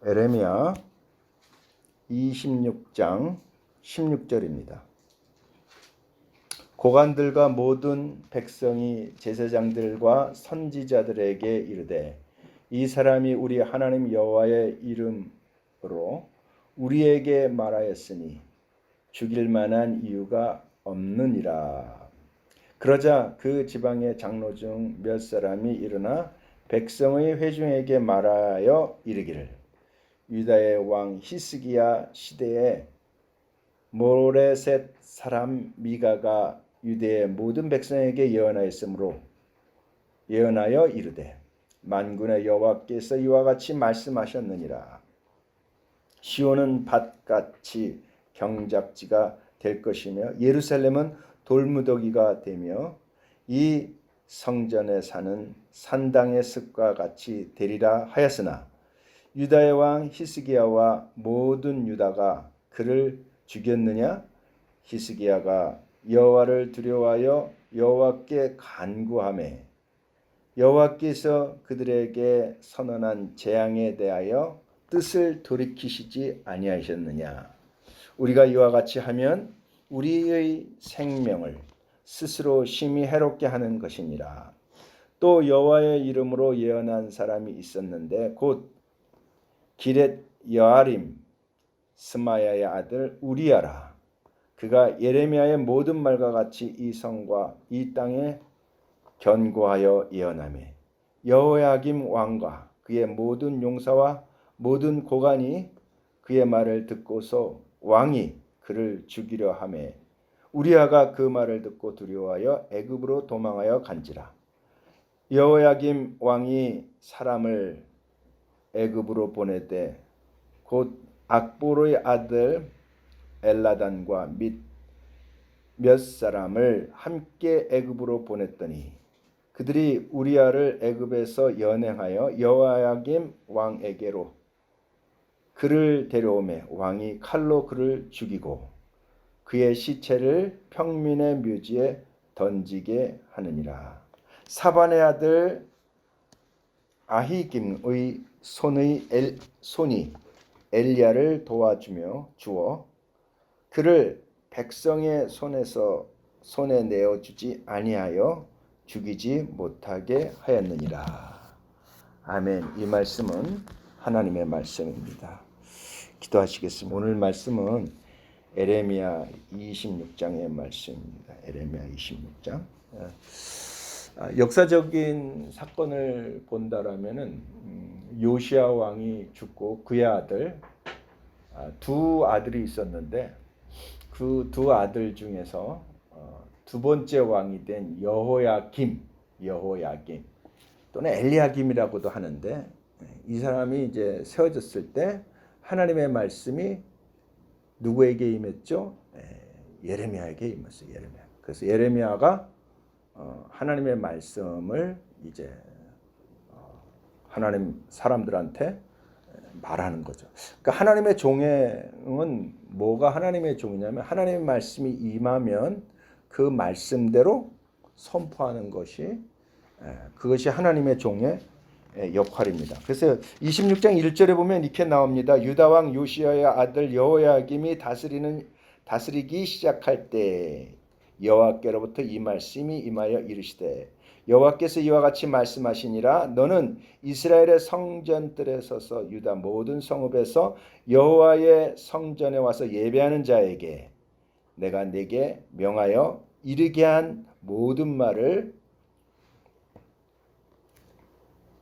에레미야 26장 16절입니다. 고관들과 모든 백성이 제사장들과 선지자들에게 이르되 이 사람이 우리 하나님 여호와의 이름으로 우리에게 말하였으니 죽일 만한 이유가 없느니라. 그러자 그 지방의 장로 중 몇 사람이 일어나 백성의 회중에게 말하여 이르기를 유다의 왕 히스기야 시대에 모레셋 사람 미가가 유대의 모든 백성에게 예언하여 이르되 만군의 여호와께서 이와 같이 말씀하셨느니라. 시온은 밭같이 경작지가 될 것이며 예루살렘은 돌무더기가 되며 이 성전에 사는 산당의 습과 같이 되리라 하였으나 유다의 왕 히스기야와 모든 유다가 그를 죽였느냐? 히스기야가 여호와를 두려워하여 여호와께 간구하매 여호와께서 그들에게 선언한 재앙에 대하여 뜻을 돌이키시지 아니하셨느냐? 우리가 이와 같이 하면 우리의 생명을 스스로 심히 해롭게 하는 것이니라. 또 여호와의 이름으로 예언한 사람이 있었는데 곧 기렛 여아림 스마야의 아들 우리야라. 그가 예레미야의 모든 말과 같이 이 성과 이 땅에 견고하여 예언하매 여호야김 왕과 그의 모든 용사와 모든 고관이 그의 말을 듣고서 왕이 그를 죽이려 하매 우리야가 그 말을 듣고 두려워하여 애굽으로 도망하여 간지라. 여호야김 왕이 사람을 애굽으로 보내되 곧 악보르의 아들 엘라단과 및 몇 사람을 함께 애굽으로 보냈더니 그들이 우리야를 애굽에서 연행하여 여호야김 왕에게로 그를 데려오매 왕이 칼로 그를 죽이고 그의 시체를 평민의 묘지에 던지게 하느니라. 사반의 아들 아히김의 손이 엘리야를 도와주며 주어 그를 백성의 손에 내어주지 아니하여 죽이지 못하게 하였느니라. 아멘. 이 말씀은 하나님의 말씀입니다. 기도하시겠습니다. 오늘 말씀은 에레미야 26장의 말씀입니다. 에레미야 26장. 역사적인 사건을 본다라면은 요시야 왕이 죽고 그의 아들 두 아들이 있었는데 그 두 아들 중에서 두 번째 왕이 된 여호야김 또는 엘리야김이라고도 하는데 이 사람이 이제 세워졌을 때 하나님의 말씀이 누구에게 임했죠? 예레미야에게 임했어요. 예레미야. 그래서 예레미야가 하나님의 말씀을 이제 하나님 사람들한테 말하는 거죠. 그러니까 하나님의 종은 뭐가 하나님의 종이냐면 하나님의 말씀이 임하면 그 말씀대로 선포하는 것이 그것이 하나님의 종의 역할입니다. 그래서 26장 1절에 보면 이렇게 나옵니다. 유다 왕 요시야의 아들 여호야김이 다스리기 시작할 때 여호와께로부터 이 말씀이 임하여 이르시되 여호와께서 이와 같이 말씀하시니라. 너는 이스라엘의 성전들에 서서 유다 모든 성읍에서 여호와의 성전에 와서 예배하는 자에게 내가 네게 명하여 이르게 한 모든 말을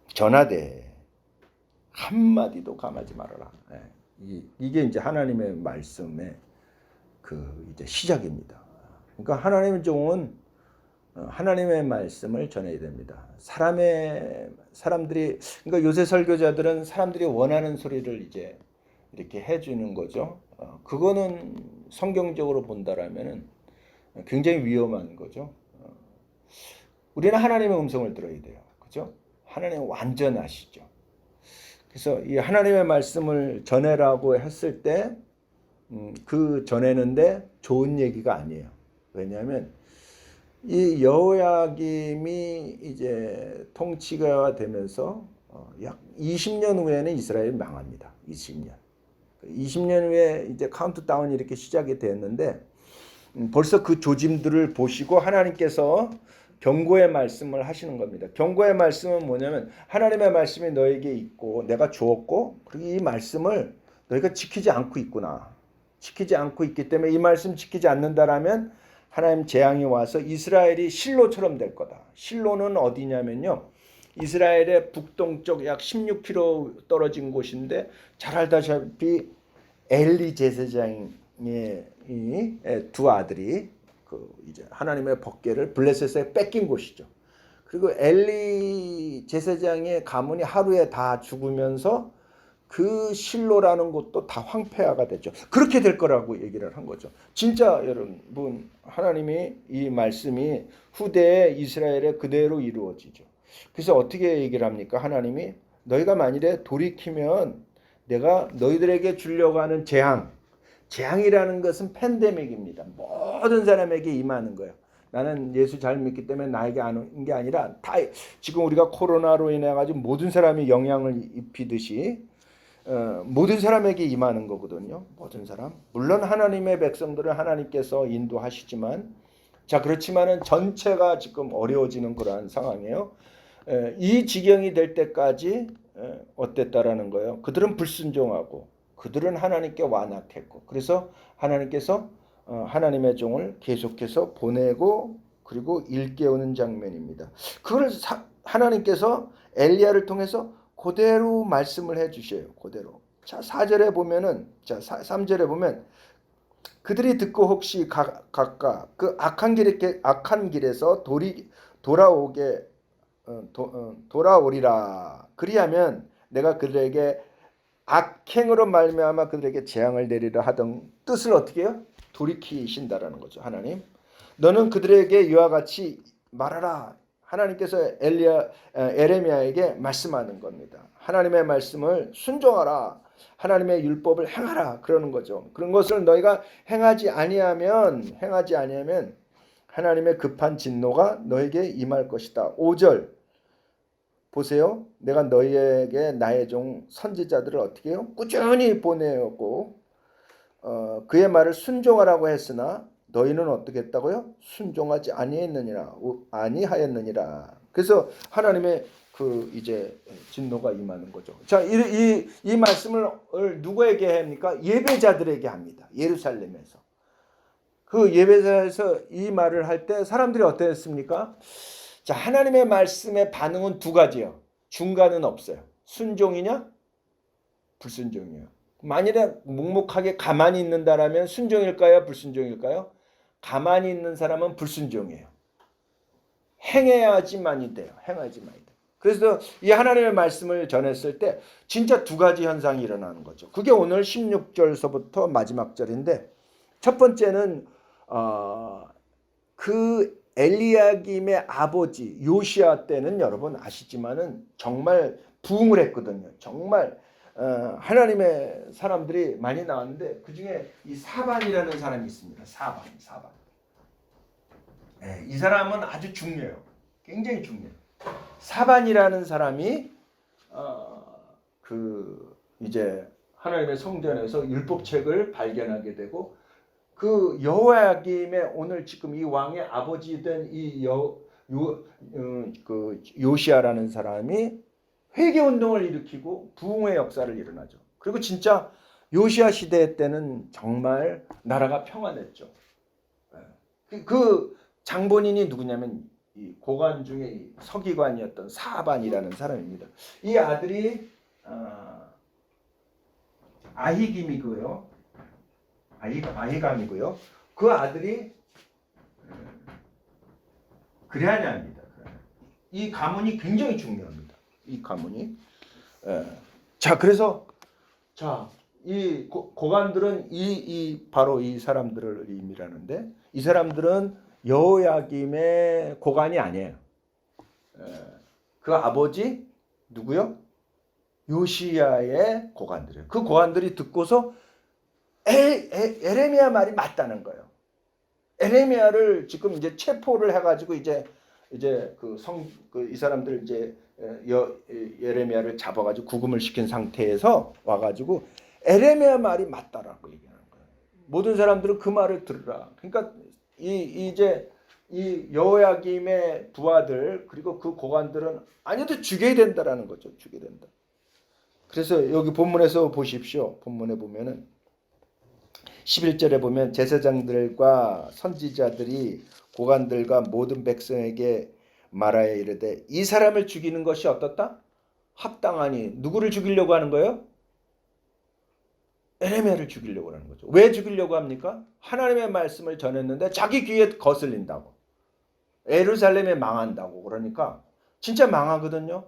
전하되 한마디도 감하지 말아라. 이게 이제 하나님의 말씀의 그 이제 시작입니다. 그러니까 하나님의 종은 하나님의 말씀을 전해야 됩니다. 사람들이 그러니까 요새 설교자들은 사람들이 원하는 소리를 이제 이렇게 해주는 거죠. 그거는 성경적으로 본다라면은 굉장히 위험한 거죠. 우리는 하나님의 음성을 들어야 돼요. 그죠? 하나님은 완전하시죠. 그래서 이 하나님의 말씀을 전해라고 했을 때 그 전해는데 좋은 얘기가 아니에요. 왜냐하면 이 여호야김이 이제 통치가 되면서 약 20년 후에는 이스라엘이 망합니다. 20년. 20년 후에 이제 카운트다운이 이렇게 시작이 됐는데 벌써 그 조짐들을 보시고 하나님께서 경고의 말씀을 하시는 겁니다. 경고의 말씀은 뭐냐면 하나님의 말씀이 너에게 있고 내가 주었고 그리고 이 말씀을 너희가 지키지 않고 있구나. 지키지 않고 있기 때문에 이 말씀 지키지 않는다라면 하나님 재앙이 와서 이스라엘이 실로처럼 될 거다. 실로는 어디냐면요. 이스라엘의 북동쪽 약 16km 떨어진 곳인데 잘 알다시피 엘리 제사장의 두 아들이 그 이제 하나님의 법궤를 블레셋에 뺏긴 곳이죠. 그리고 엘리 제사장의 가문이 하루에 다 죽으면서 그 실로라는 곳도 다 황폐화가 됐죠. 그렇게 될 거라고 얘기를 한 거죠. 진짜 여러분 하나님이 이 말씀이 후대에 이스라엘에 그대로 이루어지죠. 그래서 어떻게 얘기를 합니까? 하나님이 너희가 만일에 돌이키면 내가 너희들에게 주려고 하는 재앙이라는 것은 팬데믹입니다. 모든 사람에게 임하는 거예요. 나는 예수 잘 믿기 때문에 나에게 안 온 게 아니라 다 지금 우리가 코로나로 인해 가지고 모든 사람이 영향을 입히듯이 모든 사람에게 임하는 거거든요. 모든 사람. 물론 하나님의 백성들을 하나님께서 인도하시지만 자 그렇지만은 전체가 지금 어려워지는 그러한 상황이에요. 이 지경이 될 때까지 어땠다라는 거예요. 그들은 불순종하고 그들은 하나님께 완악했고 그래서 하나님께서 하나님의 종을 계속해서 보내고 그리고 일깨우는 장면입니다. 그걸 하나님께서 엘리야를 통해서 그대로 말씀을 해 주셔요. 그대로. 자, 4절에 보면은 3절에 보면 그들이 듣고 혹시 각각 그 악한 길에서 돌아오리라. 그리하면 내가 그들에게 악행으로 말미암아 그들에게 재앙을 내리려 하던 뜻을 어떻게 해요? 돌이키신다라는 거죠. 하나님. 너는 그들에게 이와 같이 말하라. 하나님께서 에레미야에게 말씀하는 겁니다. 하나님의 말씀을 순종하라. 하나님의 율법을 행하라. 그러는 거죠. 그런 것을 너희가 행하지 아니하면 하나님의 급한 진노가 너에게 임할 것이다. 5절 보세요. 내가 너희에게 나의 종 선지자들을 어떻게 해요? 꾸준히 보내었고 그의 말을 순종하라고 했으나 너희는 어떻게 했다고요? 순종하지 아니하였느니라. 그래서 하나님의 그 이제 진노가 임하는 거죠. 자, 이 말씀을 누구에게 합니까? 예배자들에게 합니다. 예루살렘에서. 그 예배자에서 이 말을 할 때 사람들이 어땠습니까? 자, 하나님의 말씀의 반응은 두 가지요. 중간은 없어요. 순종이냐? 불순종이요. 만일에 묵묵하게 가만히 있는다라면 순종일까요? 불순종일까요? 가만히 있는 사람은 불순종이에요. 행해야지만이 돼요. 행하지만이 돼요. 그래서 이 하나님의 말씀을 전했을 때 진짜 두 가지 현상이 일어나는 거죠. 그게 오늘 16절서부터 마지막 절인데 첫 번째는 그 엘리야김의 아버지 요시야 때는 여러분 아시지만은 정말 부흥을 했거든요. 정말 하나님의 사람들이 많이 나왔는데 그 중에 이 사반이라는 사람이 있습니다. 사반. 네, 이 사람은 아주 중요해요. 굉장히 중요해요. 사반이라는 사람이 그 이제 하나님의 성전에서 율법책을 발견하게 되고 그 여호야김의 오늘 지금 이 왕의 아버지된 이 그 요시야라는 사람이 회개 운동을 일으키고 부흥의 역사를 일어나죠. 그리고 진짜 요시야 시대 때는 정말 나라가 평안했죠. 그 장본인이 누구냐면 이 고관 중에 이 서기관이었던 사반이라는 사람입니다. 이 아들이 아히김이고요. 아히감이고요. 그 아들이 그레아냐입니다. 이 가문이 굉장히 중요합니다. 이 가문이. 자, 그래서 이 고관들은 바로 이 사람들을 의미하는데 이 사람들은 여호야김의 고관이 아니에요. 그 아버지 누구요? 요시야의 고관들이에요. 그 고관들이 듣고서 에레미야 말이 맞다는 거예요. 에레미야를 지금 이제 체포를 해가지고 이제 이 사람들 이제 예레미야를 잡아가지고 구금을 시킨 상태에서 와가지고 에레미야 말이 맞다라고 얘기하는 거예요. 모든 사람들은 그 말을 들으라. 그러니까 이제 이 여호야김의 부하들 그리고 그 고관들은 아니어도 죽여야 된다라는 거죠. 죽여야 된다. 그래서 여기 본문에서 보십시오. 본문에 보면은 11절에 보면 제사장들과 선지자들이 고관들과 모든 백성에게 말하여 이르되 이 사람을 죽이는 것이 어떻다? 합당하니. 누구를 죽이려고 하는 거예요? 에레미야를 죽이려고 하는 거죠. 왜 죽이려고 합니까? 하나님의 말씀을 전했는데 자기 귀에 거슬린다고. 예루살렘에 망한다고. 그러니까 진짜 망하거든요.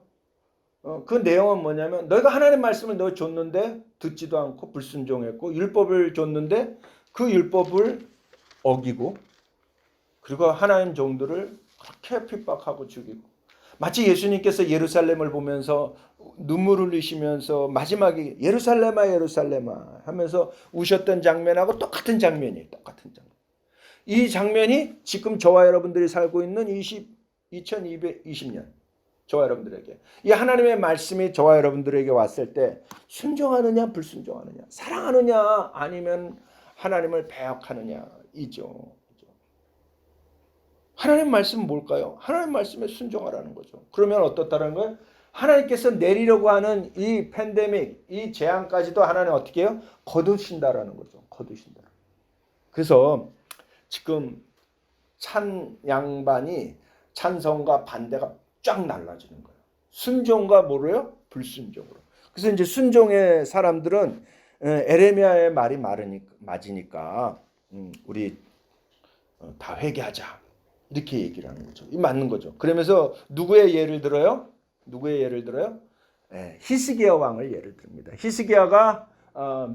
그 내용은 뭐냐면 너희가 하나님의 말씀을 너 줬는데 듣지도 않고 불순종했고 율법을 줬는데 그 율법을 어기고 그리고 하나님 종들을 그렇게 핍박하고 죽이고 마치 예수님께서 예루살렘을 보면서 눈물을 흘리시면서 마지막에 예루살렘아 예루살렘아 하면서 우셨던 장면하고 똑같은 장면이에요. 똑같은 장면. 이 장면이 지금 저와 여러분들이 살고 있는 2220년 저와 여러분들에게 이 하나님의 말씀이 저와 여러분들에게 왔을 때 순종하느냐 불순종하느냐 사랑하느냐 아니면 하나님을 배역하느냐 이죠. 하나님 말씀은 뭘까요? 하나님 말씀에 순종하라는 거죠. 그러면 어떻다는 거예요? 하나님께서 내리려고 하는 이 팬데믹, 이 재앙까지도 하나님 어떻게 해요? 거두신다라는 거죠. 거두신다. 그래서 지금 찬 양반이 찬성과 반대가 쫙 날라지는 거예요. 순종과 뭐로요? 불순종으로. 그래서 이제 순종의 사람들은 에레미야의 말이 맞으니까 우리 다 회개하자. 이렇게 얘기를 하는 거죠. 이 맞는 거죠. 그러면서 누구의 예를 들어요? 누구의 예를 들어요? 히스기야 왕을 예를 듭니다. 히스기야가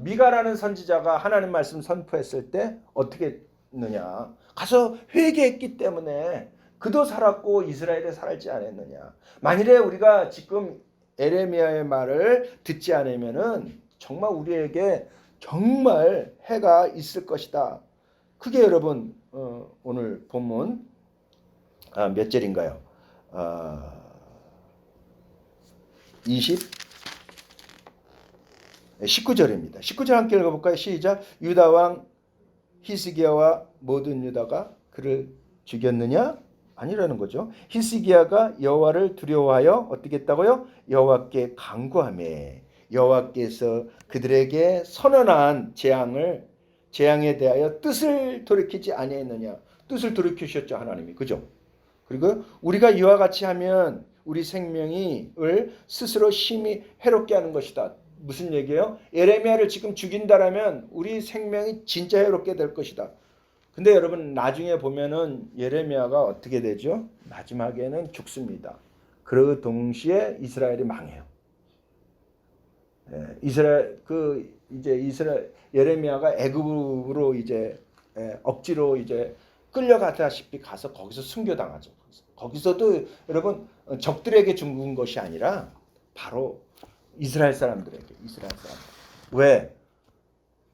미가라는 선지자가 하나님 말씀 선포했을 때 어떻게 했느냐? 가서 회개했기 때문에 그도 살았고 이스라엘에 살지 않았느냐? 만일에 우리가 지금 에레미야의 말을 듣지 않으면은 정말 우리에게 정말 해가 있을 것이다. 그게 여러분 오늘 본문 몇 절인가요? 19절입니다. 19절 함께 읽어볼까요? 시작. 유다 왕 히스기야와 모든 유다가 그를 죽였느냐? 아니라는 거죠. 히스기야가 여호와를 두려워하여 어떻게 했다고요? 여호와께 간구하며 여호와께서 그들에게 선언한 재앙에 대하여 뜻을 돌이키지 아니했느냐? 뜻을 돌이키셨죠, 하나님이. 그죠? 그리고 우리가 이와 같이 하면 우리 생명을 스스로 심히 해롭게 하는 것이다. 무슨 얘기예요? 예레미야를 지금 죽인다라면 우리 생명이 진짜 해롭게 될 것이다. 근데 여러분 나중에 보면은 예레미야가 어떻게 되죠? 마지막에는 죽습니다. 그 동시에 이스라엘이 망해요. 예레미야가 애굽으로 이제 억지로 이제 끌려가다시피 가서 거기서 순교당하죠. 거기서도 여러분 적들에게 죽은 것이 아니라 바로 이스라엘 사람들에게. 왜?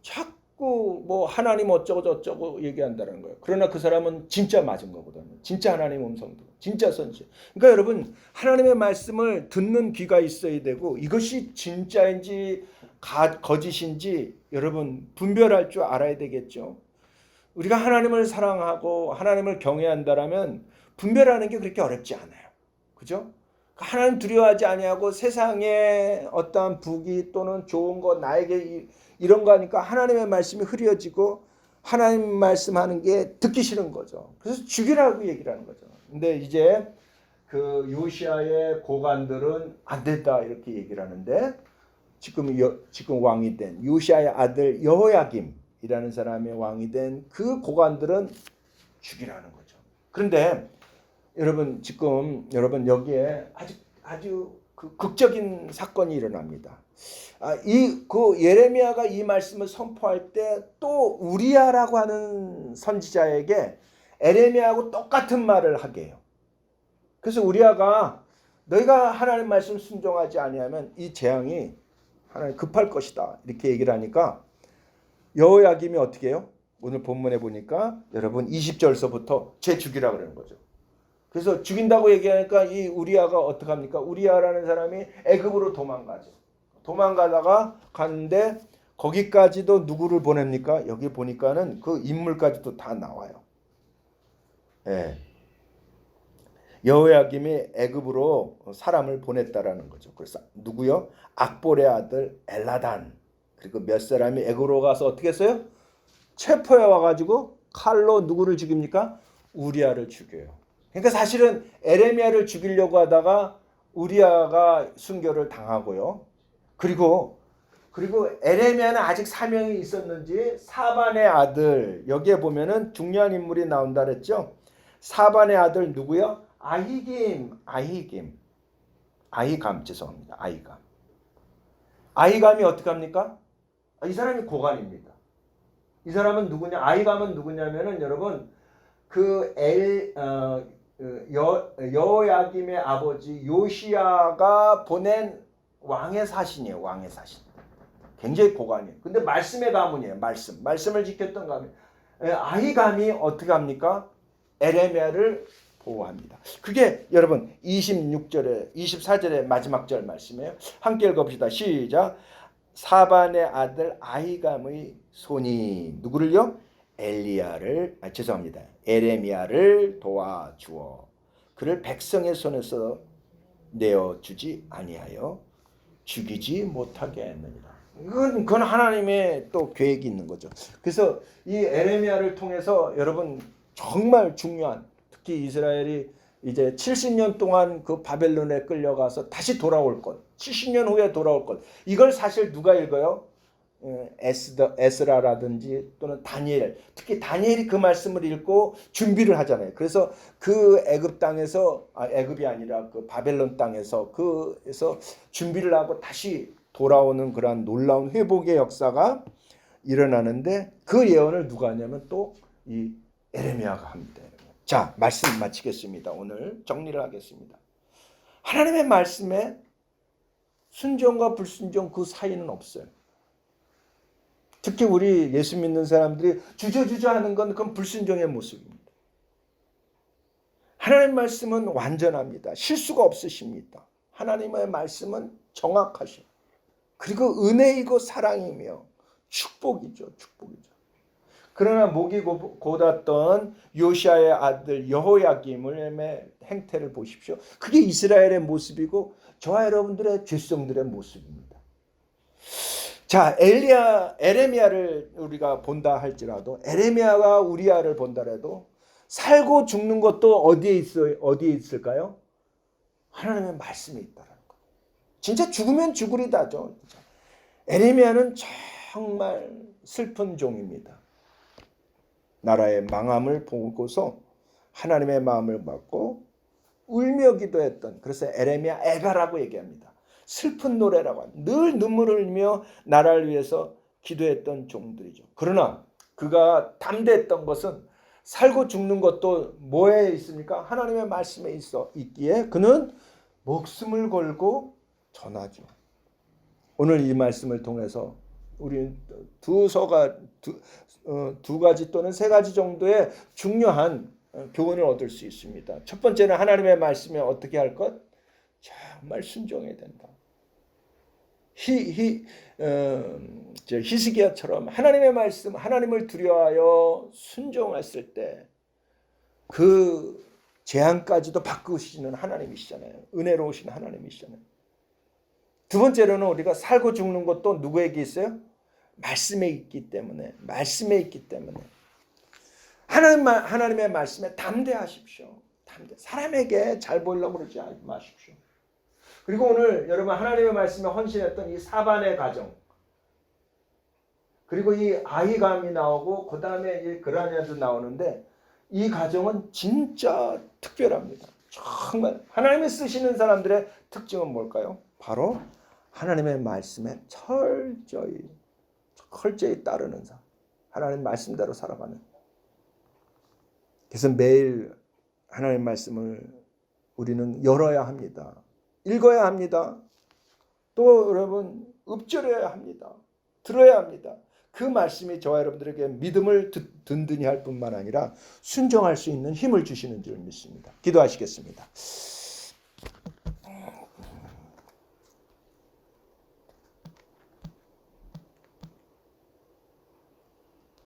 자꾸 뭐 하나님 어쩌고 저쩌고 얘기한다는 거예요. 그러나 그 사람은 진짜 맞은 거거든요. 진짜 하나님 음성도, 진짜 선지. 그러니까 여러분 하나님의 말씀을 듣는 귀가 있어야 되고 이것이 진짜인지 거짓인지 여러분 분별할 줄 알아야 되겠죠. 우리가 하나님을 사랑하고 하나님을 경외한다라면 분별하는 게 그렇게 어렵지 않아요. 그죠? 하나님 두려워하지 아니하고 세상에 어떠한 부귀 또는 좋은 거 나에게 이런 거 하니까 하나님의 말씀이 흐려지고 하나님 말씀하는 게 듣기 싫은 거죠. 그래서 죽이라고 얘기를 하는 거죠. 근데 이제 그 요시아의 고관들은 안 된다 이렇게 얘기를 하는데 지금 왕이 된 요시아의 아들 여호야김이라는 사람의 왕이 된 그 고관들은 죽이라는 거죠. 그런데 여러분 여기에 아주 그 극적인 사건이 일어납니다. 그 예레미야가 이 말씀을 선포할 때 또 우리야라고 하는 선지자에게 에레미야하고 똑같은 말을 하게 해요. 그래서 우리야가 너희가 하나님 말씀 순종하지 아니하면 이 재앙이 하나님 급할 것이다 이렇게 얘기를 하니까 여호야김이 어떻게 해요? 오늘 본문에 보니까 여러분 20절서부터 쟤 죽이라 그러는 거죠. 그래서 죽인다고 얘기하니까 이 우리아가 어떡합니까? 우리아라는 사람이 애굽으로 도망가죠. 도망가다가 갔는데 거기까지도 누구를 보냅니까? 여기 보니까는 그 인물까지도 다 나와요. 예. 여호야김이 애굽으로 사람을 보냈다라는 거죠. 그래서 누구요? 악볼의 아들 엘라단. 그리고 몇 사람이 애굽으로 가서 어떻게 했어요? 체포해 와가지고 칼로 누구를 죽입니까? 우리아를 죽여요. 그러니까 사실은 에레미야를 죽이려고 하다가 우리아가 순교를 당하고요. 그리고 에레미야는 아직 사명이 있었는지 사반의 아들, 여기에 보면은 중요한 인물이 나온다 그랬죠. 사반의 아들 누구요? 아히감 죄송합니다. 아히감이 어떻게 합니까? 이 사람이 고관입니다. 이 사람은 누구냐? 아히감은 누구냐면은 여러분 여호야김의 아버지 요시야가 보낸 왕의 사신이에요. 왕의 사신. 굉장히 고관이에요. 근데 말씀의 가문이에요. 말씀을 지켰던 가문. 아히감이 어떻게 합니까? 에레미야를 보호합니다. 그게 여러분 26절에 24절의 마지막 절 말씀이에요. 함께 읽어봅시다. 시작. 사반의 아들 아히감의 손이 누구를요? 에레미야를 도와주어 그를 백성의 손에서 내어주지 아니하여 죽이지 못하게 했느니라. 그건 하나님의 또 계획이 있는 거죠. 그래서 이 에레미야를 통해서 여러분 정말 중요한, 특히 이스라엘이 이제 70년 동안 그 바벨론에 끌려가서 다시 돌아올 것, 70년 후에 돌아올 것, 이걸 사실 누가 읽어요? 에스라라든지 또는 다니엘, 특히 다니엘이 그 말씀을 읽고 준비를 하잖아요. 그래서 그 애굽 땅에서 애굽이 아니라 그 바벨론 땅에서 그에서 준비를 하고 다시 돌아오는 그러한 놀라운 회복의 역사가 일어나는데 그 예언을 누가 하냐면 또 이 에레미야가 합니다. 자, 말씀 마치겠습니다. 오늘 정리를 하겠습니다. 하나님의 말씀에 순종과 불순종 그 사이는 없어요. 특히 우리 예수 믿는 사람들이 주저주저 하는 건 그건 불순종의 모습입니다. 하나님의 말씀은 완전합니다. 실수가 없으십니다. 하나님의 말씀은 정확하시고 그리고 은혜이고 사랑이며 축복이죠. 그러나 목이 곧았던 요시아의 아들 여호야김의 행태를 보십시오. 그게 이스라엘의 모습이고 저와 여러분들의 죄성들의 모습입니다. 자, 에레미야를 우리가 본다 할지라도 에레미야가 우리아를 본다 해도 살고 죽는 것도 어디에 있을까요? 하나님의 말씀이 있다는 거. 진짜 죽으면 죽으리다죠. 에레미야는 정말 슬픈 종입니다. 나라의 망함을 보고서 하나님의 마음을 받고 울며 기도했던, 그래서 에레미야 애가라고 얘기합니다. 슬픈 노래라고 합니다. 늘 눈물을 흘리며 나라를 위해서 기도했던 종들이죠. 그러나 그가 담대했던 것은 살고 죽는 것도 뭐에 있습니까? 하나님의 말씀에 있기에 그는 목숨을 걸고 전하죠. 오늘 이 말씀을 통해서 우리 두 가지 또는 세 가지 정도의 중요한 교훈을 얻을 수 있습니다. 첫 번째는 하나님의 말씀에 어떻게 할 것? 정말 순종해야 된다. 히스기야처럼 하나님의 말씀, 하나님을 두려워하여 순종했을 때 그 재앙까지도 바꾸시는 하나님이시잖아요. 은혜로우신 하나님이시잖아요. 두 번째로는 우리가 살고 죽는 것도 누구에게 있어요? 말씀에 있기 때문에 하나님의 말씀에 담대하십시오. 사람에게 잘 보이려고 그러지 마십시오. 그리고 오늘 여러분 하나님의 말씀에 헌신했던 이 사반의 가정, 그리고 이 아히감이 나오고 그 다음에 이 그라냐도 나오는데 이 가정은 진짜 특별합니다. 정말 하나님이 쓰시는 사람들의 특징은 뭘까요? 바로 하나님의 말씀에 철저히 따르는 사람, 하나님 말씀대로 살아가는. 그래서 매일 하나님 말씀을 우리는 열어야 합니다. 읽어야 합니다. 또 여러분 읊조려야 합니다. 들어야 합니다. 그 말씀이 저와 여러분들에게 믿음을 든든히 할 뿐만 아니라 순종할 수 있는 힘을 주시는 줄 믿습니다. 기도하시겠습니다.